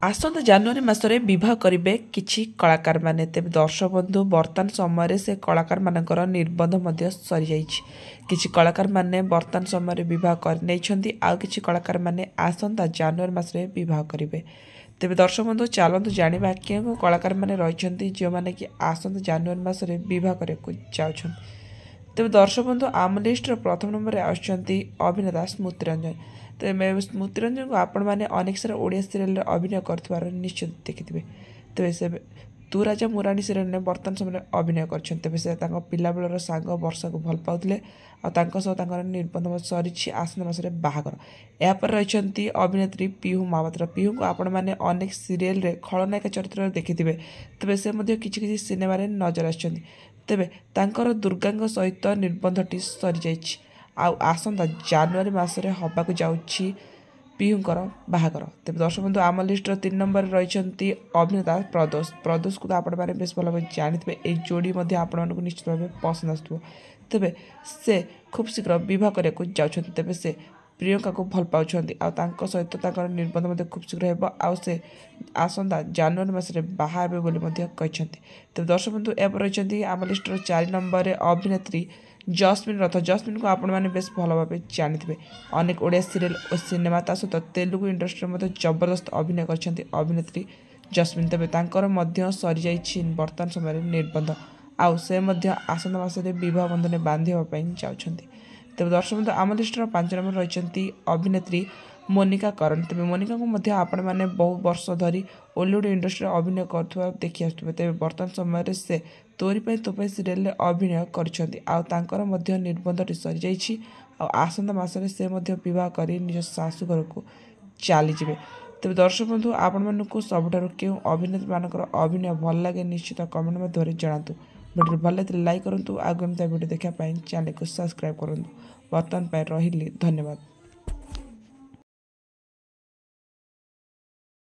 ଆସନ୍ତା ଜାନୁଆରୀ ମାସରେ ବିବାହ କରିବେ କିଛି କଳାକାରମାନେ। ତେବେ ଦର୍ଶକ ବନ୍ଧୁ ବର୍ତ୍ତମାନ ସମୟରେ ସେ କଳାକାରମାନଙ୍କର ନିର୍ବନ୍ଧ ମଧ୍ୟ ସରିଯାଇଛି। କିଛି କଳାକାରମାନେ ବର୍ତ୍ତମାନ ସମୟରେ ବିବାହ କରିନେଇଛନ୍ତି, ଆଉ କିଛି କଳାକାରମାନେ ଆସନ୍ତା ଜାନୁଆରୀ ମାସରେ ବିବାହ କରିବେ। ତେବେ ଦର୍ଶକ ବନ୍ଧୁ ଚାଲନ୍ତୁ ଜାଣିବା କେଉଁ କେଉଁ କଳାକାରମାନେ ରହିଛନ୍ତି ଯେଉଁମାନେ କି ଆସନ୍ତା ଜାନୁଆରୀ ମାସରେ ବିବାହ କରିବାକୁ ଯାଉଛନ୍ତି। ତେବେ ଦର୍ଶକ ବନ୍ଧୁ ଆମ ଲିଷ୍ଟର ପ୍ରଥମ ନମ୍ବରରେ ଆସୁଛନ୍ତି ଅଭିନେତା ସ୍ମୃତି ରଞ୍ଜନ। ତେବେ ସ୍ମୃତି ରଞ୍ଜନଙ୍କୁ ଆପଣମାନେ ଅନେକ ସାରା ଓଡ଼ିଆ ସିରିଏଲରେ ଅଭିନୟ କରୁଥିବାର ନିଶ୍ଚିତ ଦେଖିଥିବେ। ତେବେ ସେ ତୁ ରାଜା ମୁଁ ରାଣୀ ସିରିଏଲରେ ବର୍ତ୍ତମାନ ସମୟରେ ଅଭିନୟ କରିଛନ୍ତି। ତେବେ ସେ ତାଙ୍କ ପିଲାବେଳର ସାଙ୍ଗ ବର୍ଷାକୁ ଭଲ ପାଉଥିଲେ, ଆଉ ତାଙ୍କ ସହ ତାଙ୍କର ନିର୍ବନ୍ଧ ସରିଛି, ଆସନ୍ତା ମାସରେ ବାହାଘର। ଏହାପରେ ରହିଛନ୍ତି ଅଭିନେତ୍ରୀ ପିହୁ ମହାପାତ୍ର। ପିହୁଙ୍କୁ ଆପଣମାନେ ଅନେକ ସିରିଏଲରେ ଖଳନାୟିକା ଚରିତ୍ରରେ ଦେଖିଥିବେ। ତେବେ ସେ ମଧ୍ୟ କିଛି କିଛି ସିନେମାରେ ନଜର ଆସିଛନ୍ତି। ତେବେ ତାଙ୍କର ଦୁର୍ଗାଙ୍କ ସହିତ ନିର୍ବନ୍ଧଟି ସରିଯାଇଛି, ଆଉ ଆସନ୍ତା ଜାନୁଆରୀ ମାସରେ ହେବାକୁ ଯାଉଛି ପିହୁଙ୍କର ବାହାଘର। ତେବେ ଦର୍ଶକ ବନ୍ଧୁ ଆମ ଲିଷ୍ଟର 3 ନମ୍ବରରେ ରହିଛନ୍ତି ଅଭିନେତା ପ୍ରଦୋଷ। ପ୍ରଦୋଷକୁ ତ ଆପଣମାନେ ବେଶ ଭଲ ଭାବେ ଜାଣିଥିବେ। ଏହି ଯୋଡ଼ି ମଧ୍ୟ ଆପଣମାନଙ୍କୁ ନିଶ୍ଚିତ ଭାବେ ପସନ୍ଦ ଆସୁଥିବ। ତେବେ ସେ ଖୁବ୍ ଶୀଘ୍ର ବିବାହ କରିବାକୁ ଯାଉଛନ୍ତି। ତେବେ ସେ ପ୍ରିୟଙ୍କାକୁ ଭଲ ପାଉଛନ୍ତି, ଆଉ ତାଙ୍କ ସହିତ ତାଙ୍କର ନିର୍ବନ୍ଧ ମଧ୍ୟ ଖୁବ୍ ଶୀଘ୍ର ହେବ, ଆଉ ସେ ଆସନ୍ତା ଜାନୁଆରୀ ମାସରେ ବାହା ହେବେ ବୋଲି ମଧ୍ୟ କହିଛନ୍ତି। ତେବେ ଦର୍ଶକ ବନ୍ଧୁ ଏହାପରେ ରହିଛନ୍ତି ଆମ ଲିଷ୍ଟର 4 ନମ୍ବରରେ ଅଭିନେତ୍ରୀ ଜସ୍ମିନ୍ ରଥ। ଜସ୍ମିନ୍କୁ ଆପଣମାନେ ବେଶ ଭଲ ଭାବେ ଜାଣିଥିବେ। ଅନେକ ଓଡ଼ିଆ ସିରିଏଲ ଓ ସିନେମା ତା ସହିତ ତେଲୁଗୁ ଇଣ୍ଡଷ୍ଟ୍ରିରେ ମଧ୍ୟ ଜବରଦସ୍ତ ଅଭିନୟ କରିଛନ୍ତି ଅଭିନେତ୍ରୀ ଜସ୍ମିନ୍। ତେବେ ତାଙ୍କର ମଧ୍ୟ ସରିଯାଇଛି ବର୍ତ୍ତମାନ ସମୟରେ ନିର୍ବନ୍ଧ, ଆଉ ସେ ମଧ୍ୟ ଆସନ୍ତା ମାସରେ ବିବାହ ବନ୍ଧନରେ ବାନ୍ଧି ହେବା ପାଇଁ ଯାଉଛନ୍ତି। ତେବେ ଦର୍ଶକ ବନ୍ଧୁ ଆମ ଲିଷ୍ଟର 5 ନମ୍ବର ରହିଛନ୍ତି ଅଭିନେତ୍ରୀ ମୋନିକା କରନ। ତେବେ ମୋନିକାଙ୍କୁ ମଧ୍ୟ ଆପଣମାନେ ବହୁ ବର୍ଷ ଧରି ଓଲିଉଡ଼ ଇଣ୍ଡଷ୍ଟ୍ରିରେ ଅଭିନୟ କରୁଥିବା ଦେଖି ଆସୁଥିବେ। ତେବେ ବର୍ତ୍ତମାନ ସମୟରେ ସେ ତୋରି ପାଇଁ ତୋ ପାଇଁ ସିରିଏଲରେ ଅଭିନୟ କରିଛନ୍ତି, ଆଉ ତାଙ୍କର ମଧ୍ୟ ନିର୍ବନ୍ଧଟି ସରିଯାଇଛି, ଆଉ ଆସନ୍ତା ମାସରେ ସେ ମଧ୍ୟ ବିବାହ କରି ନିଜ ଶାଶୁଘରକୁ ଚାଲିଯିବେ। ତେବେ ଦର୍ଶକ ବନ୍ଧୁ ଆପଣମାନଙ୍କୁ ସବୁଠାରୁ କେଉଁ ଅଭିନେତ୍ରୀମାନଙ୍କର ଅଭିନୟ ଭଲ ଲାଗେ ନିଶ୍ଚିତ କମେଣ୍ଟ ମାଧ୍ୟମରେ ଜଣାନ୍ତୁ। ଭିଡ଼ିଓ ଭଲ ଲାଗିଥିଲେ ଲାଇକ୍ କରନ୍ତୁ, ଆଗ ଏମିତି ଭିଡ଼ିଓ ଦେଖିବା ପାଇଁ ଚ୍ୟାନେଲକୁ ସବସ୍କ୍ରାଇବ୍ କରନ୍ତୁ। ବର୍ତ୍ତମାନ ପାଇଁ ରହିଲି, ଧନ୍ୟବାଦ।